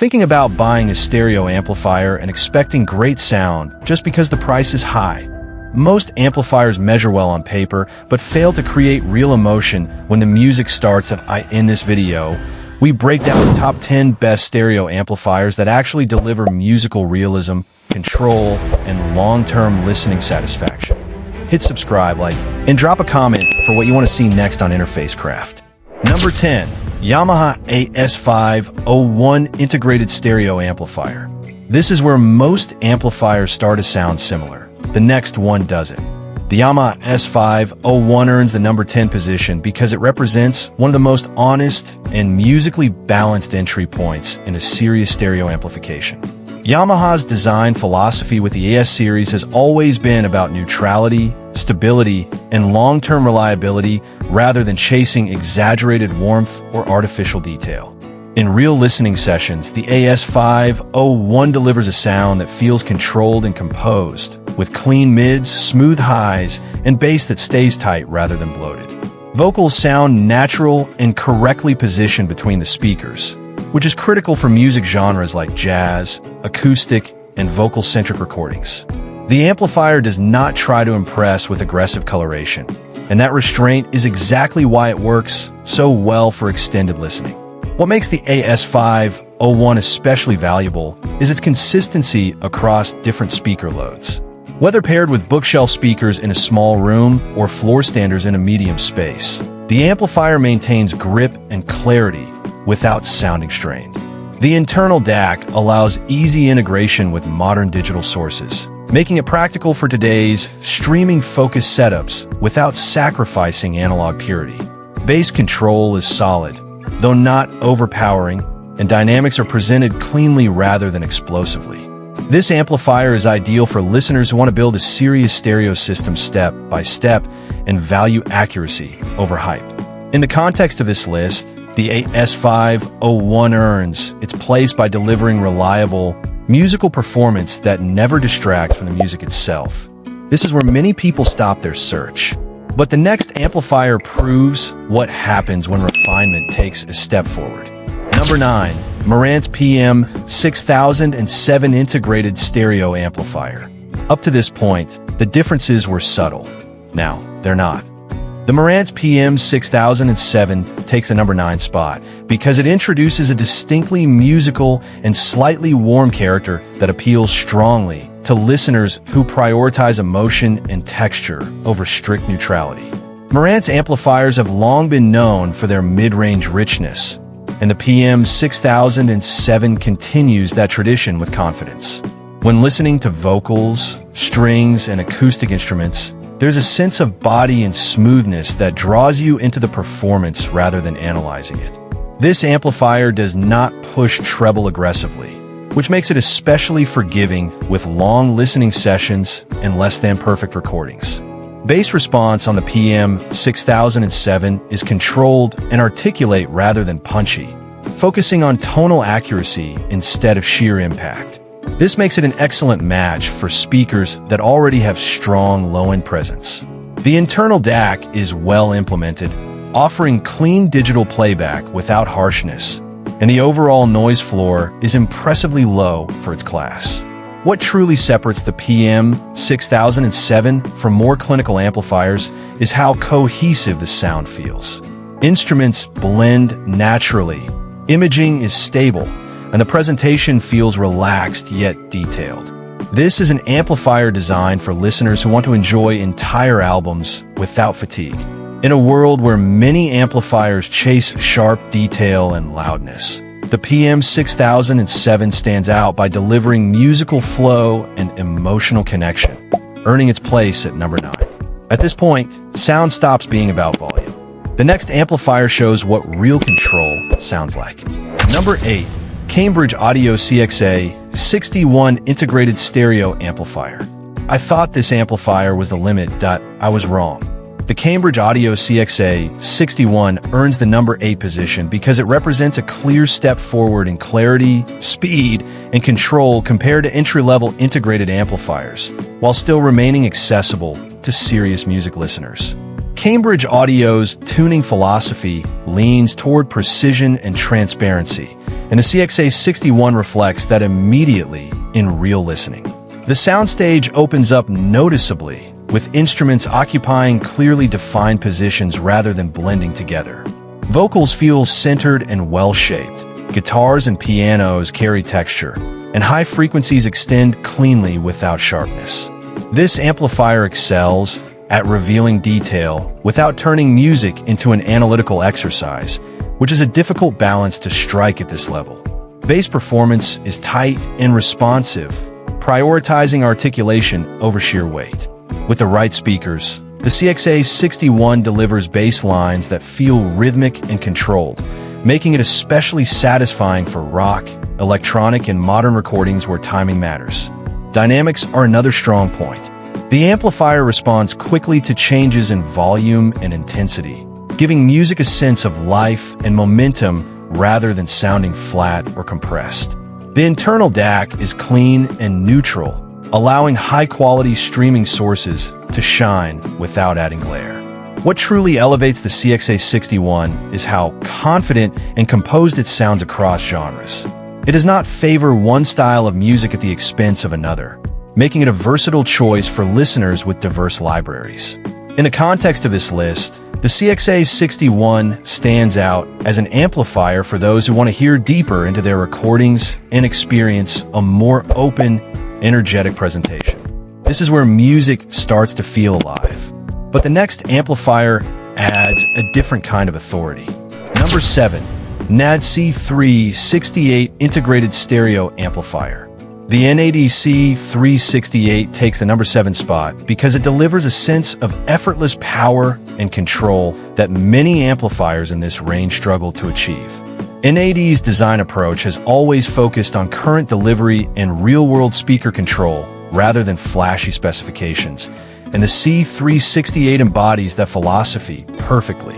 Thinking about buying a stereo amplifier and expecting great sound just because the price is high? Most amplifiers measure well on paper, but fail to create real emotion when the music starts. In this video, we break down the top 10 best stereo amplifiers that actually deliver musical realism, control, and long-term listening satisfaction. Hit subscribe, like, and drop a comment for what you want to see next on Interface Craft. Number 10. Yamaha AS501 Integrated Stereo Amplifier. This is where most amplifiers start to sound similar. The next one doesn't. The Yamaha AS501 earns the number 10 position because it represents one of the most honest and musically balanced entry points in a serious stereo amplification. Yamaha's design philosophy with the AS series has always been about neutrality, stability, and long-term reliability rather than chasing exaggerated warmth or artificial detail. In real listening sessions, the AS501 delivers a sound that feels controlled and composed, with clean mids, smooth highs, and bass that stays tight rather than bloated. Vocals sound natural and correctly positioned between the speakers, which is critical for music genres like jazz, acoustic, and vocal-centric recordings. The amplifier does not try to impress with aggressive coloration, and that restraint is exactly why it works so well for extended listening. What makes the AS501 especially valuable is its consistency across different speaker loads. Whether paired with bookshelf speakers in a small room or floor standers in a medium space, the amplifier maintains grip and clarity without sounding strained. The internal DAC allows easy integration with modern digital sources, making it practical for today's streaming-focused setups without sacrificing analog purity. Bass control is solid, though not overpowering, and dynamics are presented cleanly rather than explosively. This amplifier is ideal for listeners who want to build a serious stereo system step by step and value accuracy over hype. In the context of this list, the AS501 earns its place by delivering reliable, musical performance that never distracts from the music itself. This is where many people stop their search. But the next amplifier proves what happens when refinement takes a step forward. Number 9. Marantz PM6007 Integrated Stereo Amplifier. Up to this point, the differences were subtle. Now, they're not. The Marantz PM6007 takes the number 9 spot because it introduces a distinctly musical and slightly warm character that appeals strongly to listeners who prioritize emotion and texture over strict neutrality. Marantz amplifiers have long been known for their mid-range richness, and the PM6007 continues that tradition with confidence. When listening to vocals, strings, and acoustic instruments, there's a sense of body and smoothness that draws you into the performance rather than analyzing it. This amplifier does not push treble aggressively, which makes it especially forgiving with long listening sessions and less-than-perfect recordings. Bass response on the PM6007 is controlled and articulate rather than punchy, focusing on tonal accuracy instead of sheer impact. This makes it an excellent match for speakers that already have strong low-end presence. The internal DAC is well implemented, offering clean digital playback without harshness, and the overall noise floor is impressively low for its class. What truly separates the PM6007 from more clinical amplifiers is how cohesive the sound feels. Instruments blend naturally, imaging is stable, and the presentation feels relaxed yet detailed. This is an amplifier designed for listeners who want to enjoy entire albums without fatigue. In a world where many amplifiers chase sharp detail and loudness, the PM6007 stands out by delivering musical flow and emotional connection, earning its place at number 9. At this point, sound stops being about volume. The next amplifier shows what real control sounds like. Number 8. Cambridge Audio CXA61 Integrated Stereo Amplifier. I thought this amplifier was the limit. I was wrong. The Cambridge Audio CXA61 earns the number 8 position because it represents a clear step forward in clarity, speed, and control compared to entry-level integrated amplifiers, while still remaining accessible to serious music listeners. Cambridge Audio's tuning philosophy leans toward precision and transparency, and the CX-A61 reflects that immediately in real listening. The soundstage opens up noticeably, with instruments occupying clearly defined positions rather than blending together. Vocals feel centered and well-shaped. Guitars and pianos carry texture, and high frequencies extend cleanly without sharpness. This amplifier excels at revealing detail without turning music into an analytical exercise, which is a difficult balance to strike at this level. Bass performance is tight and responsive, prioritizing articulation over sheer weight. With the right speakers, the CX-A61 delivers bass lines that feel rhythmic and controlled, making it especially satisfying for rock, electronic, and modern recordings where timing matters. Dynamics are another strong point. The amplifier responds quickly to changes in volume and intensity, giving music a sense of life and momentum rather than sounding flat or compressed. The internal DAC is clean and neutral, allowing high-quality streaming sources to shine without adding glare. What truly elevates the CX-A61 is how confident and composed it sounds across genres. It does not favor one style of music at the expense of another, making it a versatile choice for listeners with diverse libraries. In the context of this list, the CX-A61 stands out as an amplifier for those who want to hear deeper into their recordings and experience a more open, energetic presentation. This is where music starts to feel alive. But the next amplifier adds a different kind of authority. Number 7. NAD-C368 Integrated Stereo Amplifier. The NAD-C368 takes the number 7 spot because it delivers a sense of effortless power and control that many amplifiers in this range struggle to achieve. NAD's design approach has always focused on current delivery and real-world speaker control rather than flashy specifications, and the C368 embodies that philosophy perfectly.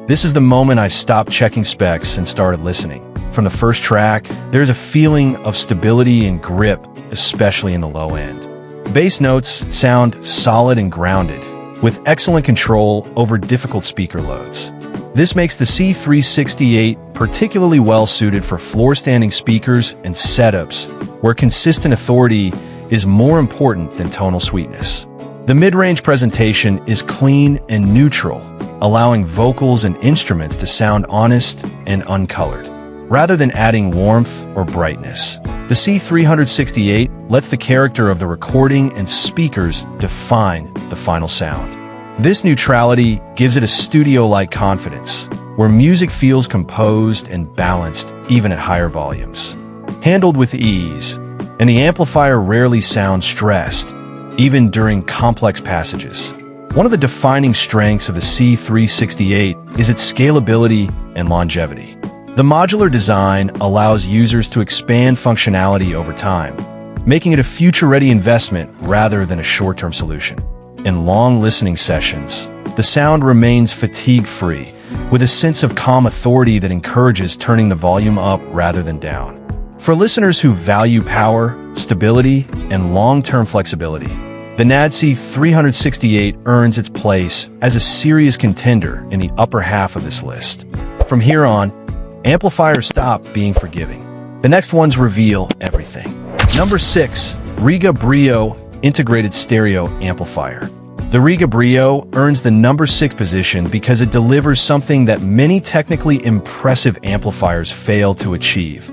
This is the moment I stopped checking specs and started listening. From the first track, there's a feeling of stability and grip, especially in the low end. Bass notes sound solid and grounded, with excellent control over difficult speaker loads. This makes the C368 particularly well-suited for floor-standing speakers and setups, where consistent authority is more important than tonal sweetness. The mid-range presentation is clean and neutral, allowing vocals and instruments to sound honest and uncolored, rather than adding warmth or brightness. The C368 lets the character of the recording and speakers define the final sound. This neutrality gives it a studio-like confidence, where music feels composed and balanced even at higher volumes. Handled with ease, and the amplifier rarely sounds stressed, even during complex passages. One of the defining strengths of the C368 is its scalability and longevity. The modular design allows users to expand functionality over time, making it a future-ready investment rather than a short-term solution. In long listening sessions, the sound remains fatigue-free, with a sense of calm authority that encourages turning the volume up rather than down. For listeners who value power, stability, and long-term flexibility, the NAD-C368 earns its place as a serious contender in the upper half of this list. From here on, amplifiers stop being forgiving. The next ones reveal everything. Number 6. Rega Brio Integrated Stereo Amplifier. The Rega Brio earns the number 6 position because it delivers something that many technically impressive amplifiers fail to achieve: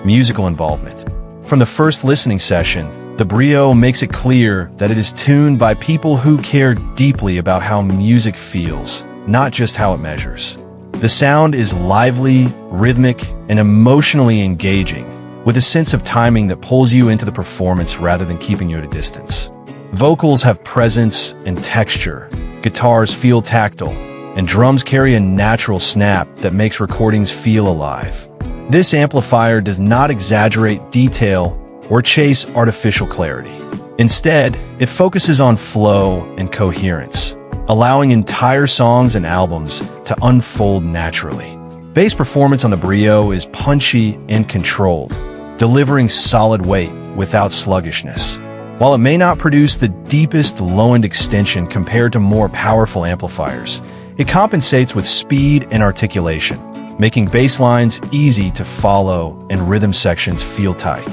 musical involvement. From the first listening session, the Brio makes it clear that it is tuned by people who care deeply about how music feels, not just how it measures. The sound is lively, rhythmic, and emotionally engaging, with a sense of timing that pulls you into the performance rather than keeping you at a distance. Vocals have presence and texture, guitars feel tactile, and drums carry a natural snap that makes recordings feel alive. This amplifier does not exaggerate detail or chase artificial clarity. Instead, it focuses on flow and coherence, allowing entire songs and albums to unfold naturally. Bass performance on the Brio is punchy and controlled, delivering solid weight without sluggishness. While it may not produce the deepest low-end extension compared to more powerful amplifiers, it compensates with speed and articulation, making bass lines easy to follow and rhythm sections feel tight.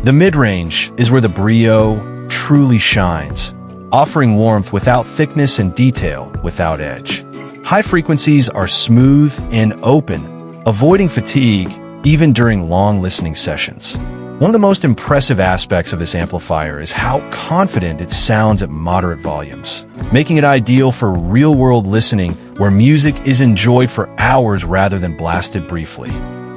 The mid-range is where the Brio truly shines, offering warmth without thickness and detail without edge. High frequencies are smooth and open, avoiding fatigue even during long listening sessions. One of the most impressive aspects of this amplifier is how confident it sounds at moderate volumes, making it ideal for real-world listening where music is enjoyed for hours rather than blasted briefly.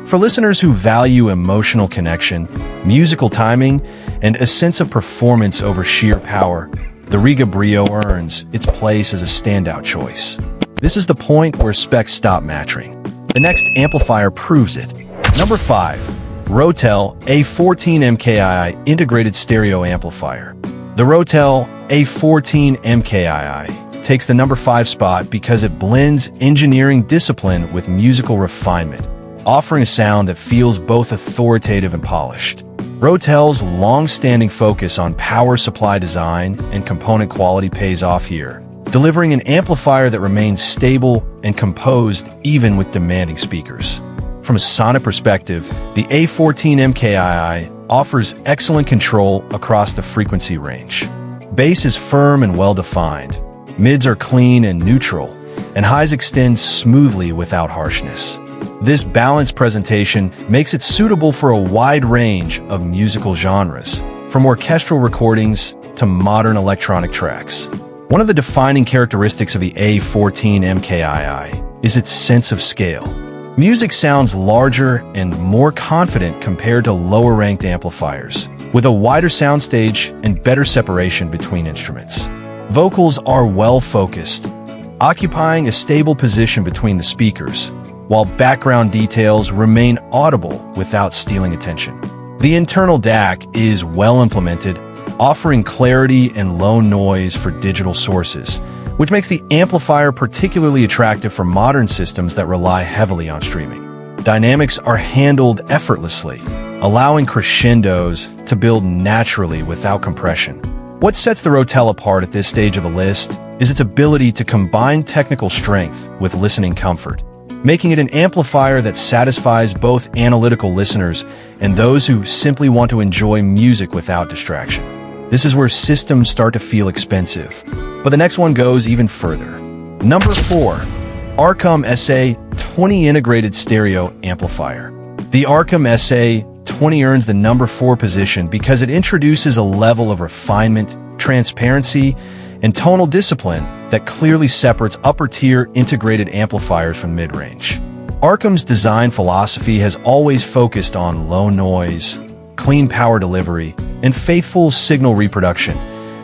For listeners who value emotional connection, musical timing, and a sense of performance over sheer power, the Rega Brio earns its place as a standout choice. This is the point where specs stop matching. The next amplifier proves it. Number 5. Rotel A14 MKII Integrated Stereo Amplifier. The Rotel A14 MKII takes the number 5 spot because it blends engineering discipline with musical refinement, offering a sound that feels both authoritative and polished. Rotel's long-standing focus on power supply design and component quality pays off here, delivering an amplifier that remains stable and composed even with demanding speakers. From a sonic perspective, the A14 MKII offers excellent control across the frequency range. Bass is firm and well-defined, mids are clean and neutral, and highs extend smoothly without harshness. This balanced presentation makes it suitable for a wide range of musical genres, from orchestral recordings to modern electronic tracks. One of the defining characteristics of the A14 MKII is its sense of scale. Music sounds larger and more confident compared to lower-ranked amplifiers, with a wider soundstage and better separation between instruments. Vocals are well-focused, occupying a stable position between the speakers, while background details remain audible without stealing attention. The internal DAC is well implemented, offering clarity and low noise for digital sources, which makes the amplifier particularly attractive for modern systems that rely heavily on streaming. Dynamics are handled effortlessly, allowing crescendos to build naturally without compression. What sets the Rotel apart at this stage of the list is its ability to combine technical strength with listening comfort, making it an amplifier that satisfies both analytical listeners and those who simply want to enjoy music without distraction. This is where systems start to feel expensive, but the next one goes even further. Number 4. Arcam SA20 Integrated Stereo Amplifier. The Arcam SA20 earns the number 4 position because it introduces a level of refinement, transparency, and tonal discipline that clearly separates upper-tier integrated amplifiers from mid-range. Arcam's design philosophy has always focused on low noise, clean power delivery, and faithful signal reproduction,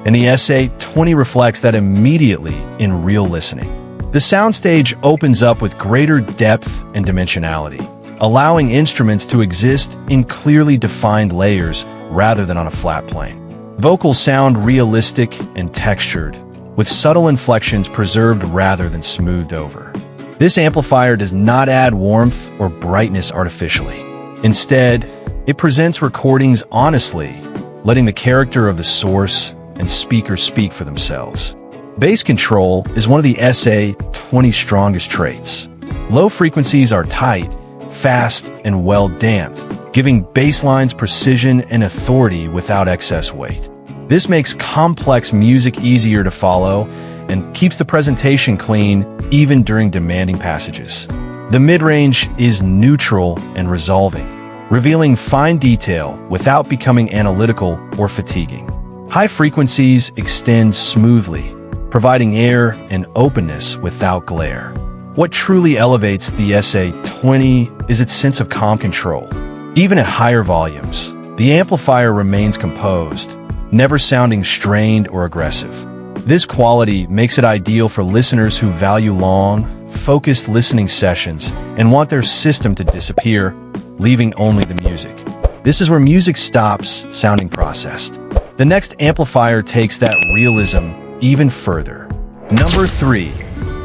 and the SA20 reflects that immediately in real listening. The soundstage opens up with greater depth and dimensionality, allowing instruments to exist in clearly defined layers rather than on a flat plane. Vocals sound realistic and textured, with subtle inflections preserved rather than smoothed over. This amplifier does not add warmth or brightness artificially. Instead, it presents recordings honestly, letting the character of the source and speaker speak for themselves. Bass control is one of the SA20's strongest traits. Low frequencies are tight, fast, and well-damped, giving bass lines precision and authority without excess weight. This makes complex music easier to follow and keeps the presentation clean even during demanding passages. The mid-range is neutral and resolving, revealing fine detail without becoming analytical or fatiguing. High frequencies extend smoothly, providing air and openness without glare. What truly elevates the SA20 is its sense of calm control. Even at higher volumes, the amplifier remains composed, never sounding strained or aggressive. This quality makes it ideal for listeners who value long, focused listening sessions and want their system to disappear, leaving only the music. This is where music stops sounding processed. The next amplifier takes that realism even further. Number 3.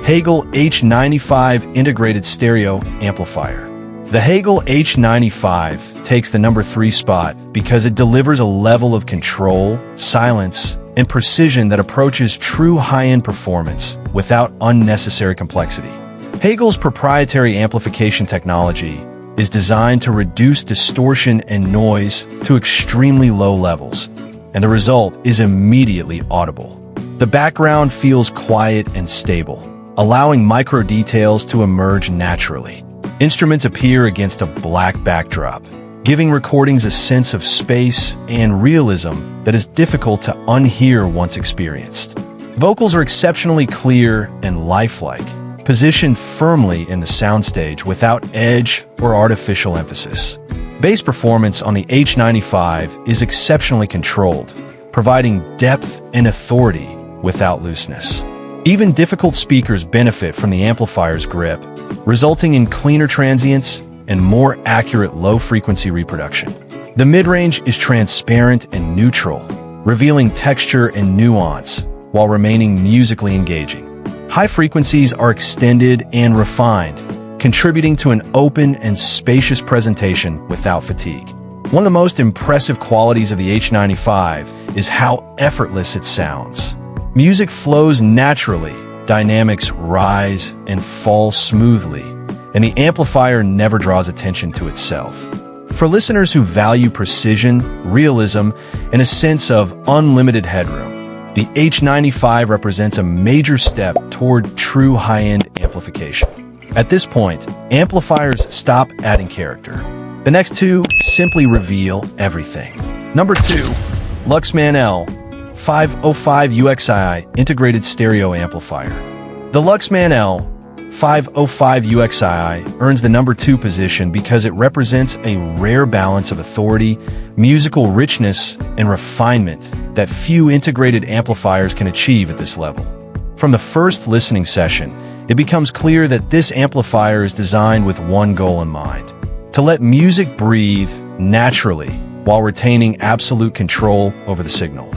Hegel H95 Integrated Stereo Amplifier. The Hegel H95 takes the number 3 spot because it delivers a level of control, silence, and precision that approaches true high-end performance without unnecessary complexity. Hegel's proprietary amplification technology is designed to reduce distortion and noise to extremely low levels, and the result is immediately audible. The background feels quiet and stable, allowing micro details to emerge naturally. Instruments appear against a black backdrop, giving recordings a sense of space and realism that is difficult to unhear once experienced. Vocals are exceptionally clear and lifelike, positioned firmly in the soundstage without edge or artificial emphasis. Bass performance on the H95 is exceptionally controlled, providing depth and authority without looseness. Even difficult speakers benefit from the amplifier's grip, resulting in cleaner transients and more accurate low-frequency reproduction. The mid-range is transparent and neutral, revealing texture and nuance while remaining musically engaging. High frequencies are extended and refined, contributing to an open and spacious presentation without fatigue. One of the most impressive qualities of the H95 is how effortless it sounds. Music flows naturally, dynamics rise and fall smoothly, and the amplifier never draws attention to itself. For listeners who value precision, realism, and a sense of unlimited headroom, the H95 represents a major step toward true high-end amplification. At this point, amplifiers stop adding character. The next two simply reveal everything. Number 2, Luxman L-505uXII Integrated Stereo Amplifier. The Luxman L-505uXII earns the number 2 position because it represents a rare balance of authority, musical richness, and refinement that few integrated amplifiers can achieve at this level. From the first listening session, it becomes clear that this amplifier is designed with one goal in mind: to let music breathe naturally while retaining absolute control over the signal.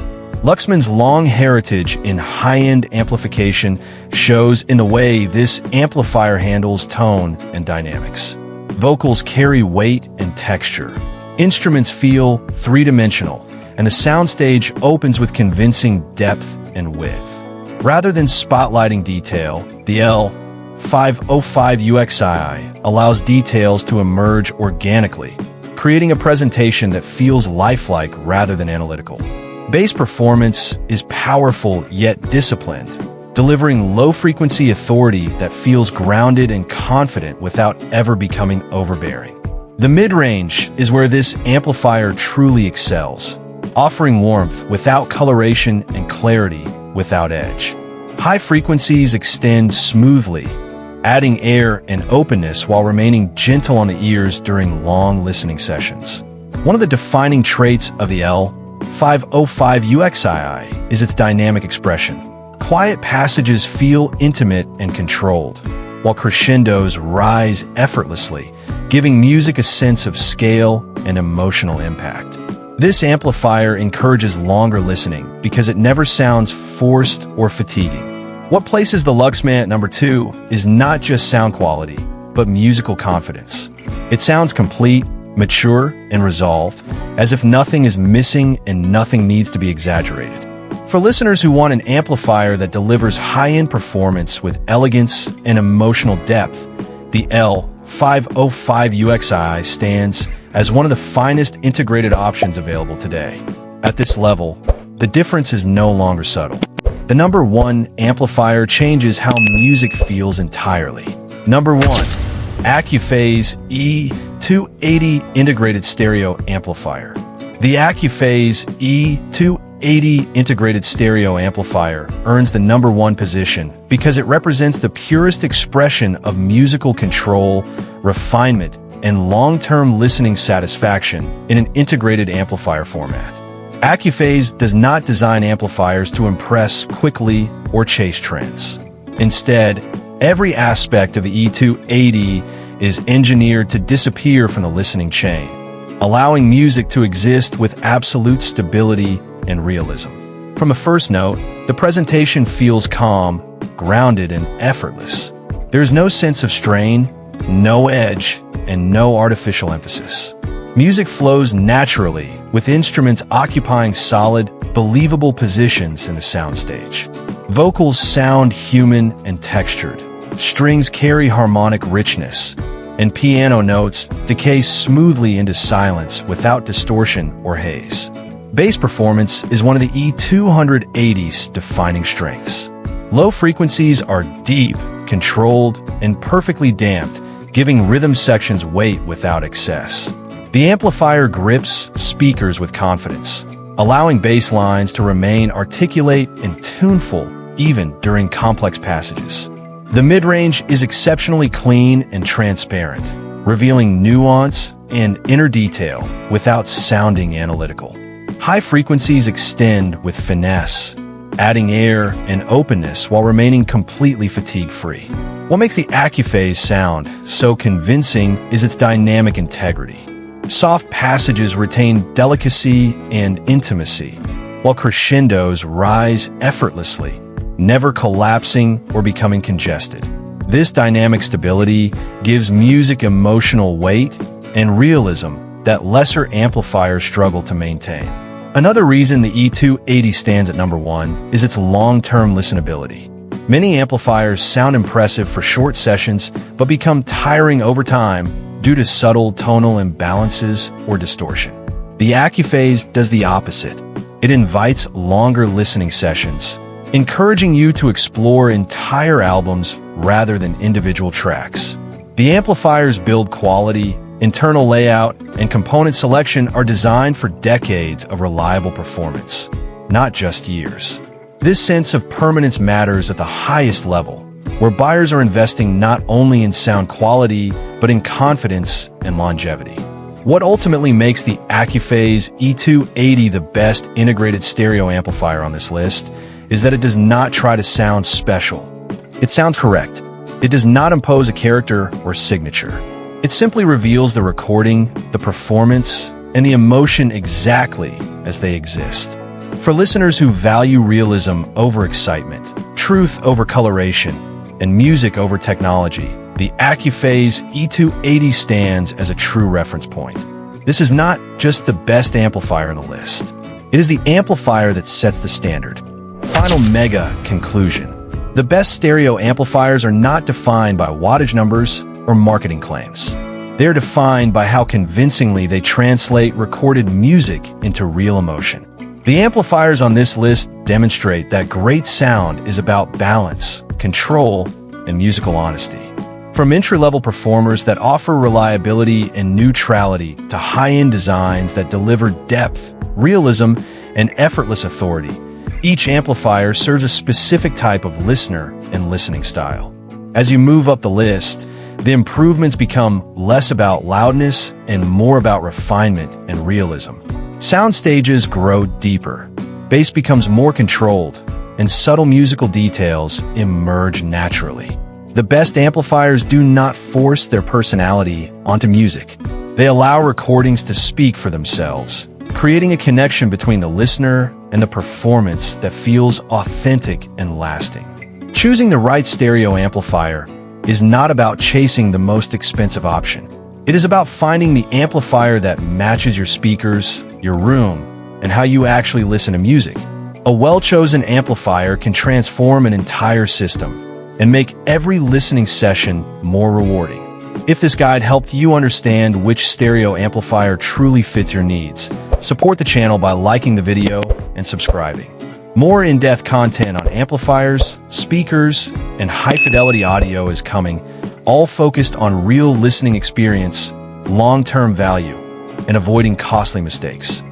Luxman's long heritage in high-end amplification shows in the way this amplifier handles tone and dynamics. Vocals carry weight and texture. Instruments feel three-dimensional, and the soundstage opens with convincing depth and width. Rather than spotlighting detail, the L-505uXII allows details to emerge organically, creating a presentation that feels lifelike rather than analytical. Bass performance is powerful yet disciplined, delivering low-frequency authority that feels grounded and confident without ever becoming overbearing. The mid-range is where this amplifier truly excels, offering warmth without coloration and clarity without edge. High frequencies extend smoothly, adding air and openness while remaining gentle on the ears during long listening sessions. One of the defining traits of the L-505uXII is its dynamic expression. Quiet passages feel intimate and controlled, while crescendos rise effortlessly, giving music a sense of scale and emotional impact. This amplifier encourages longer listening because it never sounds forced or fatiguing. What places the Luxman at number 2 is not just sound quality, but musical confidence. It sounds complete, mature, and resolved, as if nothing is missing and nothing needs to be exaggerated. For listeners who want an amplifier that delivers high-end performance with elegance and emotional depth, the L-505uXII stands as one of the finest integrated options available today. At this level, the difference is no longer subtle. The number 1 amplifier changes how music feels entirely. Number 1, Accuphase E-280 Integrated Stereo Amplifier. The Accuphase E-280 Integrated Stereo Amplifier earns the number 1 position because it represents the purest expression of musical control, refinement, and long-term listening satisfaction in an integrated amplifier format. Accuphase does not design amplifiers to impress quickly or chase trends. Instead, every aspect of the E-280 is engineered to disappear from the listening chain, allowing music to exist with absolute stability and realism. From a first note, the presentation feels calm, grounded, and effortless. There is no sense of strain, no edge, and no artificial emphasis. Music flows naturally, with instruments occupying solid, believable positions in the soundstage. Vocals sound human and textured. Strings carry harmonic richness, and piano notes decay smoothly into silence without distortion or haze. Bass performance is one of the E-280's defining strengths. Low frequencies are deep, controlled, and perfectly damped, giving rhythm sections weight without excess. The amplifier grips speakers with confidence, allowing bass lines to remain articulate and tuneful even during complex passages. The mid-range is exceptionally clean and transparent, revealing nuance and inner detail without sounding analytical. High frequencies extend with finesse, adding air and openness while remaining completely fatigue-free. What makes the Accuphase sound so convincing is its dynamic integrity. Soft passages retain delicacy and intimacy, while crescendos rise effortlessly, never collapsing or becoming congested. This dynamic stability gives music emotional weight and realism that lesser amplifiers struggle to maintain. Another reason the E-280 stands at number 1 is its long-term listenability. Many amplifiers sound impressive for short sessions but become tiring over time due to subtle tonal imbalances or distortion. The Accuphase does the opposite. It invites longer listening sessions, encouraging you to explore entire albums rather than individual tracks. The amplifiers build quality, internal layout, and component selection are designed for decades of reliable performance, not just years. This sense of permanence matters at the highest level, where buyers are investing not only in sound quality, but in confidence and longevity. What ultimately makes the Accuphase E-280 the best integrated stereo amplifier on this list is that it does not try to sound special. It sounds correct. It does not impose a character or signature. It simply reveals the recording, the performance, and the emotion exactly as they exist. For listeners who value realism over excitement, truth over coloration, and music over technology, the Accuphase E-280 stands as a true reference point. This is not just the best amplifier on the list. It is the amplifier that sets the standard. Final mega conclusion. The best stereo amplifiers are not defined by wattage numbers or marketing claims. They are defined by how convincingly they translate recorded music into real emotion. The amplifiers on this list demonstrate that great sound is about balance, control, and musical honesty. From entry-level performers that offer reliability and neutrality to high-end designs that deliver depth, realism, and effortless authority, each amplifier serves a specific type of listener and listening style. As you move up the list, the improvements become less about loudness and more about refinement and realism. Sound stages grow deeper, bass becomes more controlled, and subtle musical details emerge naturally. The best amplifiers do not force their personality onto music. They allow recordings to speak for themselves, creating a connection between the listener and the performance that feels authentic and lasting. Choosing the right stereo amplifier is not about chasing the most expensive option. It is about finding the amplifier that matches your speakers, your room, and how you actually listen to music. A well-chosen amplifier can transform an entire system and make every listening session more rewarding. If this guide helped you understand which stereo amplifier truly fits your needs, support the channel by liking the video and subscribing. More in-depth content on amplifiers, speakers, and high-fidelity audio is coming, all focused on real listening experience, long-term value, and avoiding costly mistakes.